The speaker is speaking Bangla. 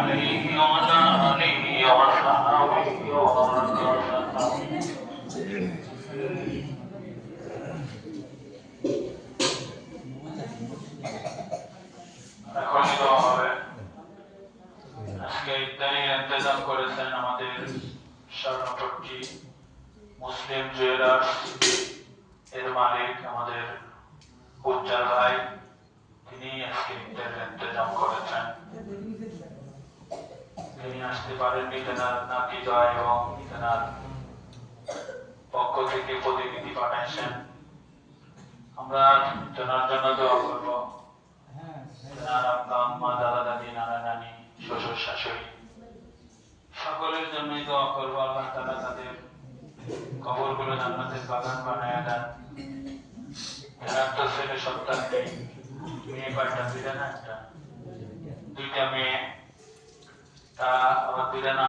عليه وعلى آله وصحبه وسلم এখনই দেওয়া হবে। আজকে ইফতারির ইন্তজাম করেছেন আমাদের স্বর্ণপট্টি মুসলিম জুয়েলার্স এর মালিক আমাদের উজ্জ্বল ভাই, তিনি আজকে ইফতারির ইন্তজাম করেছেন। তিনি আসতে পারেননি, তেনার নাতিদয় এবং তেনার পক্ষ থেকে প্রতিনিধি পাঠাইছেন। আমরা তেনার জন্য দোয়া করব। তেনার আব্বা আম্মা, দাদা দাদি, নানা নানি, শ্বশুর শাশুড়ি সকলের জন্যই দোয়া করব। আল্লাহ তাআলা তাদের কবরগুলো জান্নাতের বাগান বানায় দেন। তেনার তো ছেলে সন্তান নেই, মেয়ে কয়টা? দুইটা না একটা? দুইটা মেয়ে। তা আবার দুইটা